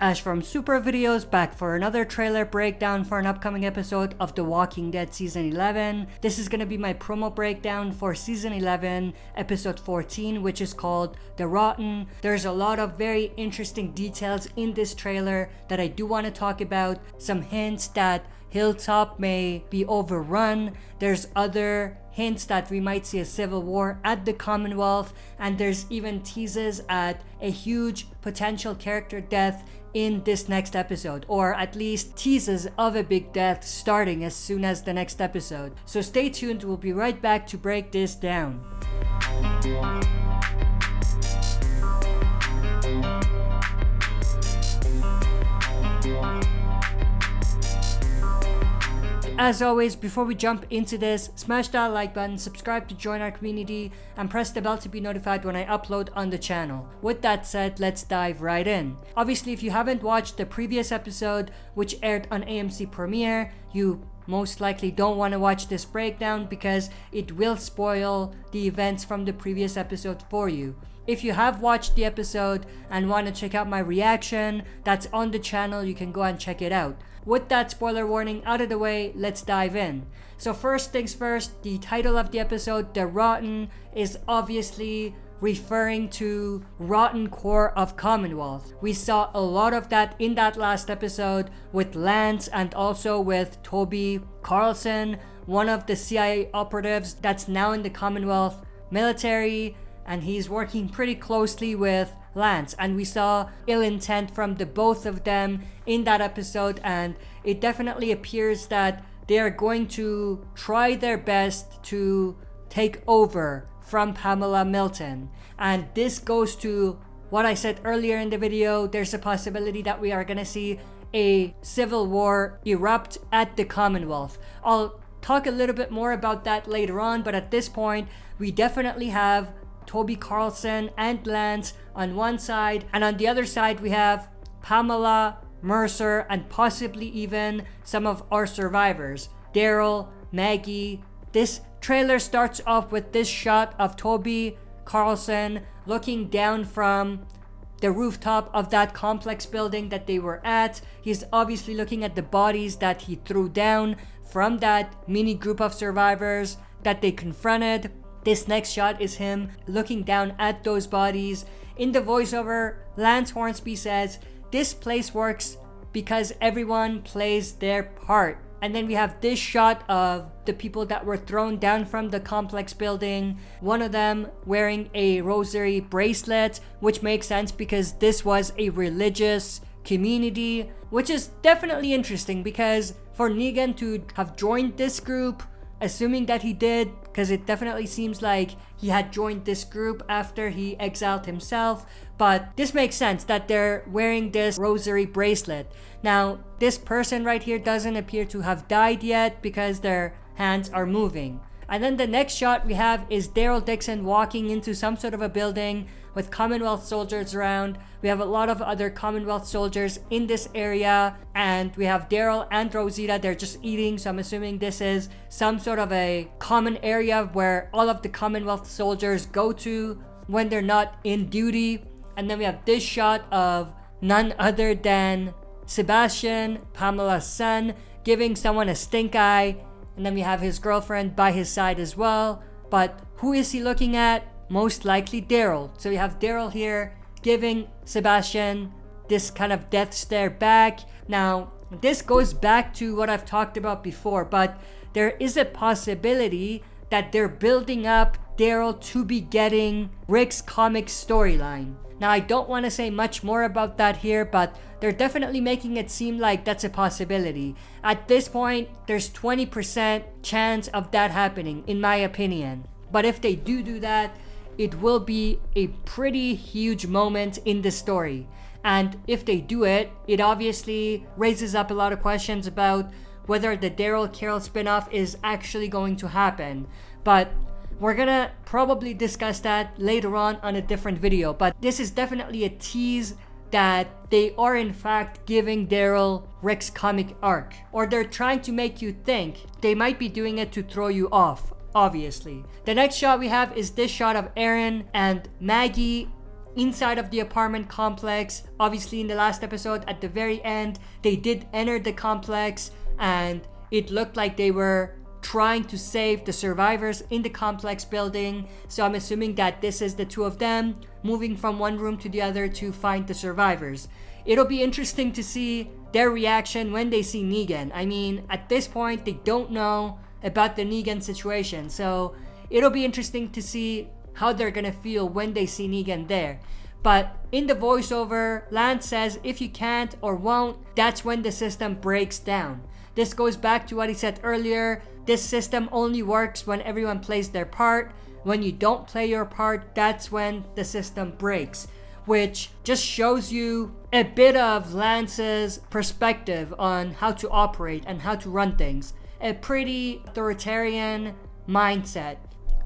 Ash from Super Videos back for another trailer breakdown for an upcoming episode of The Walking Dead Season 11. This is going to be my promo breakdown for Season 11, Episode 14, which is called The Rotten. There's a lot of very interesting details in this trailer that I do want to talk about. Some hints that Hilltop may be overrun. There's other hints that we might see a civil war at the Commonwealth, and there's even teases at a huge potential character death in this next episode, or at least teases of a big death starting as soon as the next episode. So stay tuned, we'll be right back to break this down. As always, before we jump into this, smash that like button, subscribe to join our community, and press the bell to be notified when I upload on the channel. With that said, let's dive right in. Obviously, if you haven't watched the previous episode, which aired on AMC Premiere, you most likely don't want to watch this breakdown because it will spoil the events from the previous episode for you. If you have watched the episode and want to check out my reaction, that's on the channel, you can go and check it out. With that spoiler warning out of the way, let's dive in. So first things first, the title of the episode, The Rotten, is obviously referring to rotten core of Commonwealth. We saw a lot of that in that last episode with Lance and also with Toby Carlson, one of the CIA operatives that's now in the Commonwealth military, and he's working pretty closely with Lance, and we saw ill intent from the both of them in that episode, and it definitely appears that they are going to try their best to take over from Pamela Milton. And this goes to what I said earlier in the video. There's a possibility that we are gonna see a civil war erupt at the Commonwealth. I'll talk a little bit more about that later on, but at this point we definitely have Toby Carlson and Lance on one side, and on the other side we have Pamela, Mercer, and possibly even some of our survivors, Daryl, Maggie. This trailer starts off with this shot of Toby Carlson looking down from the rooftop of that complex building that they were at. He's obviously looking at the bodies that he threw down from that mini group of survivors that they confronted. This next shot is him looking down at those bodies. In the voiceover, Lance Hornsby says, "This place works because everyone plays their part." And then we have this shot of the people that were thrown down from the complex building. One of them wearing a rosary bracelet, which makes sense because this was a religious community, which is definitely interesting because for Negan to have joined this group, assuming that he did, because it definitely seems like he had joined this group after he exiled himself, but this makes sense that they're wearing this rosary bracelet. Now, this person right here doesn't appear to have died yet because their hands are moving. And then the next shot we have is Daryl Dixon walking into some sort of a building with Commonwealth soldiers around. We have a lot of other Commonwealth soldiers in this area, and we have Daryl and Rosita. They're just eating, so I'm assuming this is some sort of a common area where all of the Commonwealth soldiers go to when they're not in duty. And then we have this shot of none other than Sebastian, Pamela's son, giving someone a stink eye. And then we have his girlfriend by his side as well. But who is he looking at? Most likely Daryl. So we have Daryl here giving Sebastian this kind of death stare back. Now, this goes back to what I've talked about before, but there is a possibility that they're building up Daryl to be getting Rick's comic storyline. Now, I don't want to say much more about that here, but they're definitely making it seem like that's a possibility. At this point, there's 20% chance of that happening, in my opinion. But if they do that, it will be a pretty huge moment in the story. And if they do it, it obviously raises up a lot of questions about whether the Daryl Carroll spinoff is actually going to happen. But we're gonna probably discuss that later on a different video. But this is definitely a tease that they are in fact giving Daryl Rick's comic arc. Or they're trying to make you think. They might be doing it to throw you off, obviously. The next shot we have is this shot of Aaron and Maggie inside of the apartment complex. Obviously, in the last episode, at the very end, they did enter the complex, and it looked like they were trying to save the survivors in the complex building. So I'm assuming that this is the two of them moving from one room to the other to find the survivors. It'll be interesting to see their reaction when they see Negan. I mean, at this point, they don't know about the Negan situation. So it'll be interesting to see how they're gonna feel when they see Negan there. But in the voiceover, Lance says if you can't or won't, that's when the system breaks down. This goes back to what he said earlier. This system only works when everyone plays their part. When you don't play your part, that's when the system breaks. Which just shows you a bit of Lance's perspective on how to operate and how to run things. A pretty authoritarian mindset.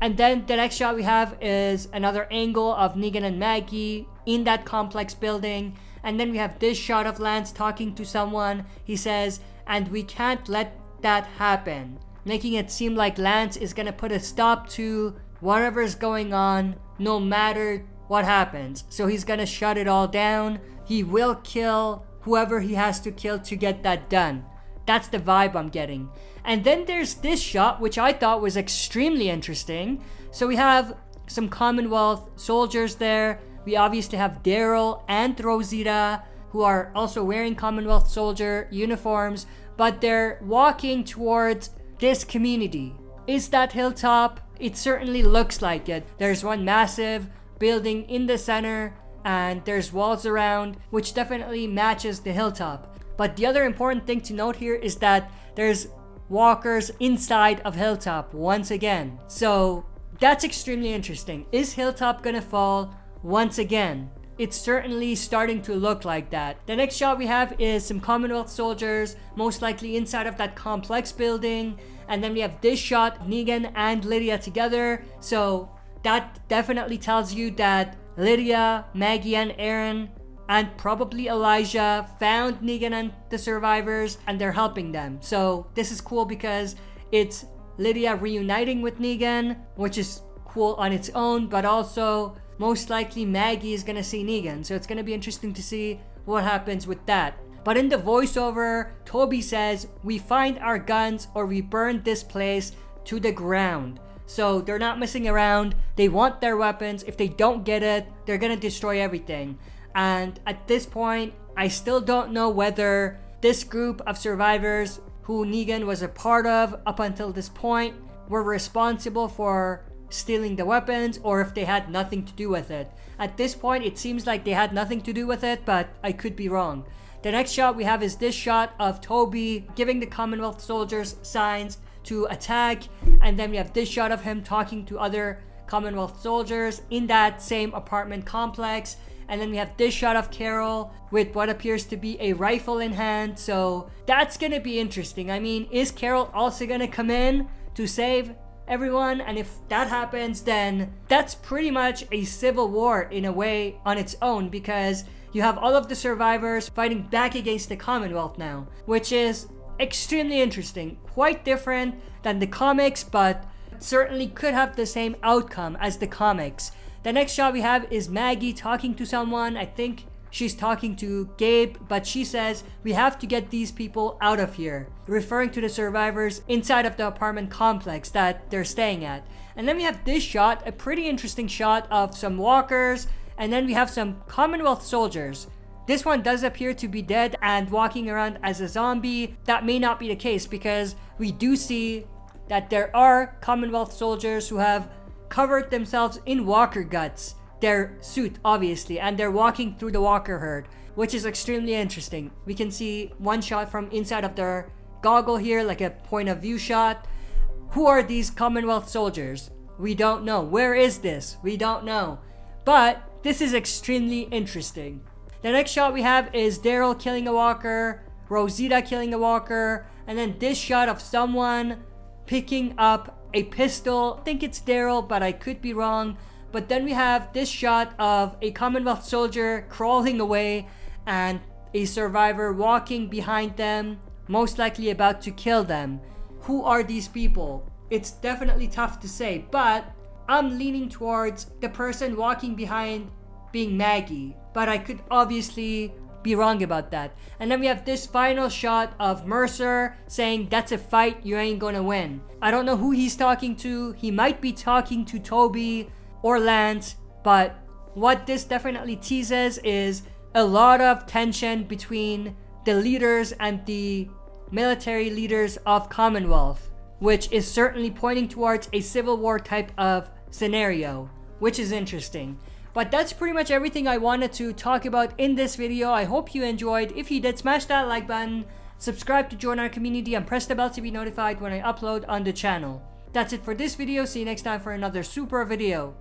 And then the next shot we have is another angle of Negan and Maggie in that complex building. And then we have this shot of Lance talking to someone. He says, "And we can't let that happen," making it seem like Lance is gonna put a stop to whatever's going on, no matter what happens. So he's gonna shut it all down. He will kill whoever he has to kill to get that done. That's the vibe I'm getting. And then there's this shot, which I thought was extremely interesting. So we have some Commonwealth soldiers there. We obviously have Daryl and Rosita, who are also wearing Commonwealth soldier uniforms, but they're walking towards this community. Is that Hilltop? It certainly looks like it. There's one massive building in the center, and there's walls around, which definitely matches the Hilltop. But the other important thing to note here is that there's walkers inside of Hilltop once again. So that's extremely interesting. Is Hilltop gonna fall once again? It's certainly starting to look like that. The next shot we have is some Commonwealth soldiers, most likely inside of that complex building. And then we have this shot, Negan and Lydia together. So that definitely tells you that Lydia, Maggie, and Aaron, and probably Elijah found Negan and the survivors, and they're helping them. So this is cool because it's Lydia reuniting with Negan, which is cool on its own, but also most likely Maggie is gonna see Negan. So it's gonna be interesting to see what happens with that. But in the voiceover, Toby says, "We find our guns or we burn this place to the ground." So they're not messing around. They want their weapons. If they don't get it, they're gonna destroy everything. And at this point, I still don't know whether this group of survivors who Negan was a part of up until this point were responsible for stealing the weapons or if they had nothing to do with it. At this point, it seems like they had nothing to do with it, but I could be wrong. The next shot we have is this shot of Toby giving the Commonwealth soldiers signs to attack, and then we have this shot of him talking to other Commonwealth soldiers in that same apartment complex. And then we have this shot of Carol with what appears to be a rifle in hand. So that's gonna be interesting. I mean, is Carol also gonna come in to save everyone? And if that happens, then that's pretty much a civil war in a way on its own, because you have all of the survivors fighting back against the Commonwealth now, which is extremely interesting. Quite different than the comics, but certainly could have the same outcome as the comics. The next shot we have is Maggie talking to someone. I think she's talking to Gabe, but she says, "We have to get these people out of here," referring to the survivors inside of the apartment complex that they're staying at. And then we have this shot, a pretty interesting shot of some walkers, and then we have some Commonwealth soldiers. This one does appear to be dead and walking around as a zombie. That may not be the case because we do see that there are Commonwealth soldiers who have covered themselves in walker guts, their suit obviously, and they're walking through the walker herd, which is extremely interesting. We can see one shot from inside of their goggle here, like a point of view shot. Who are these Commonwealth soldiers? We don't know. Where is this? We don't know. But this is extremely interesting. The next shot we have is Daryl killing a walker, Rosita killing a walker, and then this shot of someone picking up a pistol. I think it's Daryl, but I could be wrong. But then we have this shot of a Commonwealth soldier crawling away and a survivor walking behind them, most likely about to kill them. Who are these people? It's definitely tough to say, but I'm leaning towards the person walking behind being Maggie, but I could obviously be wrong about that. And then we have this final shot of Mercer saying, "That's a fight you ain't gonna win." I don't know who he's talking to. He might be talking to Toby or Lance, but what this definitely teases is a lot of tension between the leaders and the military leaders of Commonwealth, which is certainly pointing towards a civil war type of scenario, which is interesting. But that's pretty much everything I wanted to talk about in this video. I hope you enjoyed. If you did, smash that like button, subscribe to join our community, and press the bell to be notified when I upload on the channel. That's it for this video. See you next time for another super video.